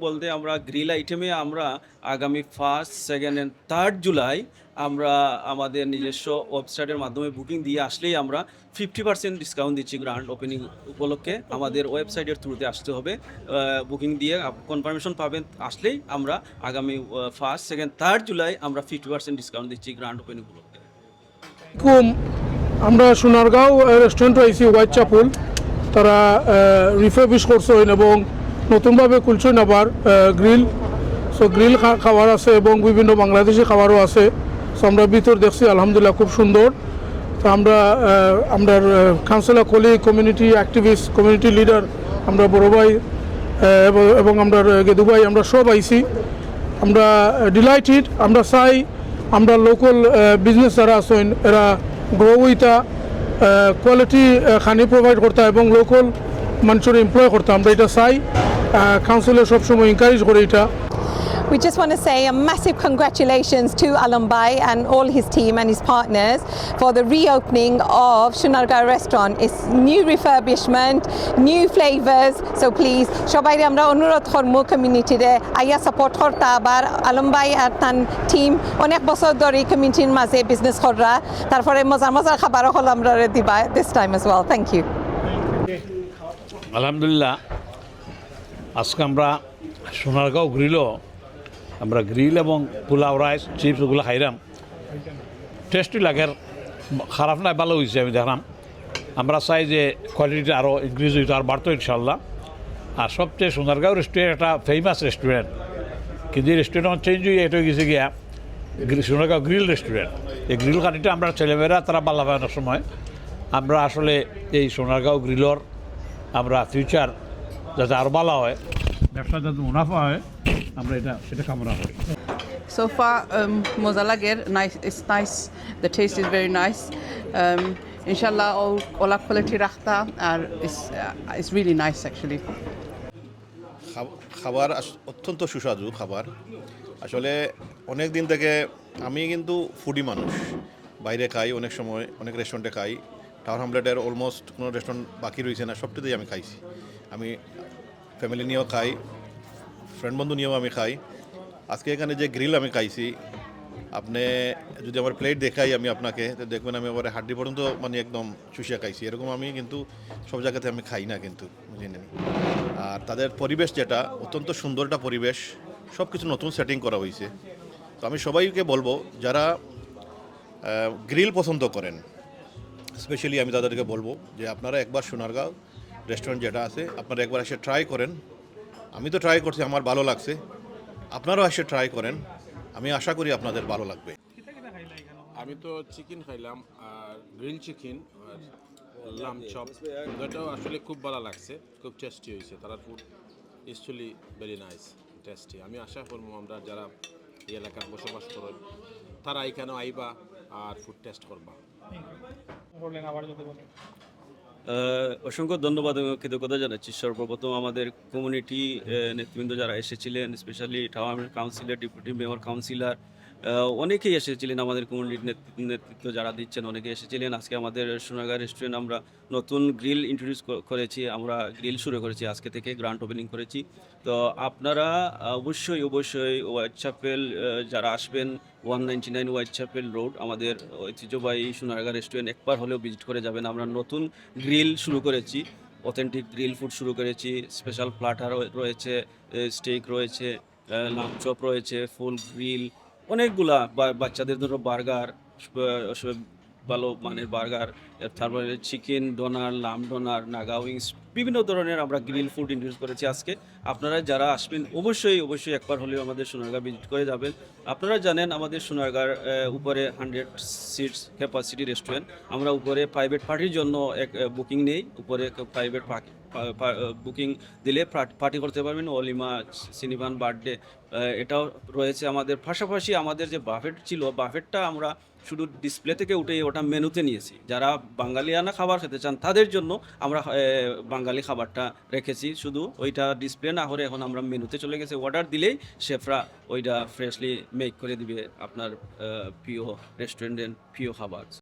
বলতে আমরা গ্রিল আইটেমে আমরা আগামী 1, 2 and 3 জুলাই আমরা আমাদের নিজস্ব ওয়েবসাইটের মাধ্যমে বুকিং দিয়ে আসলেই আমরা 50% ডিসকাউন্ট দিচ্ছি গ্র্যান্ড ওপেনিং উপলক্ষে। আমাদের ওয়েবসাইটের থ্রুতে আসতে হবে, বুকিং দিয়ে কনফার্মেশন পাবেন। আসলেই আমরা আগামী 1, 2, 3 জুলাই আমরা 50% ডিসকাউন্ট দিচ্ছি গ্র্যান্ড ওপেনিং উপলক্ষে। আমরা সোনারগাঁও রেস্টুরেন্ট আইসি হোয়াইট চ্যাপেল, তারা রিফার্বিশ করছেন এবং নতুনভাবে খুলছেন আবার গ্রিল। সো গ্রিল খাবার আছে এবং বিভিন্ন বাংলাদেশি খাবারও আছে। সো আমরা ভিতর দেখছি আলহামদুলিল্লাহ খুব সুন্দর। তো আমরা councillor colleague, community activist, community leader, আমরা বড় ভাই এবং আমরা গেদু ভাই, আমরা সব আইসি। আমরা ডিলাইটেড। আমরা চাই আমরা লোকাল বিজনেস যারা আছেন এরা গ্রো হইতা, কোয়ালিটি খানি প্রোভাইড করতা এবং লোকাল মানুষের এমপ্লয় করতা। আমরা এটা চাই, কাউন্সিলে সবসময় এনকারেজ করে এটা। We just want to say a massive congratulations to Alumbai and all his team and his partners for the reopening of Shunargarh restaurant. It's new refurbishment, new flavors. So please, সবাই আমরা অনুরোধ করব community রে আইয়া support করতে। আবার আলমবাই আর তার team অনেক বছর ধরে কমিউনিটির মাঝে বিজনেস করা, তারপরে মজার মজার খাবারও হল আমরা দিবা this time as well. Thank you. আলহামদুলিল্লাহ, আজকে আমরা সোনারগাঁও গ্রিলও আমরা গ্রিল এবং পোলাও, রাইস, চিপস ওগুলো খাইলাম। টেস্টি লাগে, খারাপ নাই, ভালো হয়েছে। আমি দেখলাম, আমরা চাই যে কোয়ালিটিটা আরও ইনক্রিজ হইতো, আর বাড়তো ইনশাল্লাহ। আর সবচেয়ে সোনারগাঁও রেস্টুরেন্ট একটা ফেমাস রেস্টুরেন্ট, কিন্তু এই রেস্টুরেন্ট চেঞ্জ হয়ে এটা গেছে গিয়া সোনারগাঁও গ্রিল রেস্টুরেন্ট। এই গ্রিল কাটিটা আমরা ছেলেমেয়েরা তারা বাল্লা পাওয়ানোর সময় আমরা আসলে এই সোনারগাঁও গ্রিলর আমরা ফিউচার যাতে আরও ভালো হয়, ব্যবসা যাতে মুনাফা হয়, আমরা সেটা কামনা করি। So far, moza lager, nice. It's nice. The taste is very nice. Inshallah, all quality rakhta, and it's really nice actually. খাবার অত্যন্ত সুস্বাদু খাবার। আসলে অনেক দিন থেকে আমি কিন্তু ফুডি মানুষ, বাইরে খাই অনেক সময়, অনেক রেস্টুরেন্টে খাই। টাউন হামলেটের অলমোস্ট কোনো রেস্টুরেন্ট বাকি রয়েছে না, সবটাতেই আমি খাইছি। আমি ফ্যামিলি নিয়েও খাই, ফ্রেন্ড বন্ধু নিয়েও আমি খাই। আজকে এখানে যে গ্রিল আমি খাইছি, আপনি যদি আমার প্লেট দেখাই আমি আপনাকে, তো দেখবেন আমি আবার হাড্ডি পর্যন্ত মানে একদম চুষিয়া খাইছি। এরকম আমি কিন্তু সব জায়গাতে আমি খাই না কিন্তু, বুঝলেন। আর তাদের পরিবেশ যেটা অত্যন্ত সুন্দর একটা পরিবেশ, সব কিছু নতুন সেটিং করা হয়েছে। তো আমি সবাইকে বলবো যারা গ্রিল পছন্দ করেন, স্পেশালি আমি তাদেরকে বলবো যে আপনারা একবার সোনারগাঁও রেস্টুরেন্ট যেটা আছে আপনারা একবার এসে ট্রাই করেন। আমি তো ট্রাই করছি, আমার ভালো লাগছে, আপনারাও এসে ট্রাই করেন। আমি আশা করি আপনাদের ভালো লাগবে। আমি তো চিকেন খাইলাম, আর গ্রিল চিকেন আর লাম চপ, ওটাও আসলে খুব ভালো লাগছে, খুব টেস্টি হয়েছে। তারা food actually very nice, tasty. আমি আশা করবো আমরা যারা এই এলাকার বসবাস করেন তারা এখানেও আইবা আর ফুড টেস্ট করবা। অসংখ্য ধন্যবাদ এবং কৃতজ্ঞতা জানাচ্ছি সর্বপ্রথম আমাদের কমিউনিটি নেতৃবৃন্দ যারা এসেছিলেন, specially town councillor, deputy mayor, councillor, অনেকেই এসেছিলেন। আমাদের কমিউনিটির নেতৃত্ব যারা দিচ্ছেন অনেকেই এসেছিলেন। আজকে আমাদের সোনারগাঁও রেস্টুরেন্ট আমরা নতুন গ্রিল ইন্ট্রোডিউস করেছি, আমরা গ্রিল শুরু করেছি আজকে থেকে, গ্র্যান্ড ওপেনিং করেছি। তো আপনারা অবশ্যই হোয়াইট চ্যাপেল যারা আসবেন, 199 হোয়াইট চ্যাপেল রোড, আমাদের ঐতিহ্যবাহী সোনারগাঁও রেস্টুরেন্ট একবার হলেও ভিজিট করে যাবেন। আমরা নতুন গ্রিল শুরু করেছি, অথেন্টিক গ্রিল ফুড শুরু করেছি। স্পেশাল প্লাটার রয়েছে, স্টেক রয়েছে, লাম চপ রয়েছে, ফুল গ্রিল, অনেকগুলা। বাচ্চাদের জন্য বার্গার, ভালো মানের বার্গার, তারপরে চিকেন ডোনার, লাম ডোনার, নাগা উইংস, বিভিন্ন ধরনের আমরা গ্রিল ফুড ইন্ট্রোডিউস করেছি আজকে। আপনারা যারা আসবেন অবশ্যই একবার হলেও আমাদের সোনারগাঁও ভিজিট করে যাবেন। আপনারা জানেন আমাদের সোনারগাঁও উপরে 100 সিটস ক্যাপাসিটি রেস্টুরেন্ট। আমরা উপরে প্রাইভেট পার্টির জন্য এক বুকিং নেই, উপরে প্রাইভেট বুকিং দিলে পার্টি করতে পারবেন, অলিমা, সিনিভান, বার্থডে, এটাও রয়েছে আমাদের। পাশাপাশি আমাদের যে বাফেট ছিল, বাফেটটা আমরা শুধু ডিসপ্লে থেকে উঠে ওটা মেনুতে নিয়েছি। যারা বাঙালিয়ানা খাবার খেতে চান তাদের জন্য আমরা বাঙালি খাবারটা রেখেছি, শুধু ওইটা ডিসপ্লে না করে এখন আমরা মেনুতে চলে গেছে। অর্ডার দিলেই শেফরা ওইটা ফ্রেশলি মেক করে দিবে আপনার প্রিয় রেস্টুরেন্টের প্রিয় খাবার।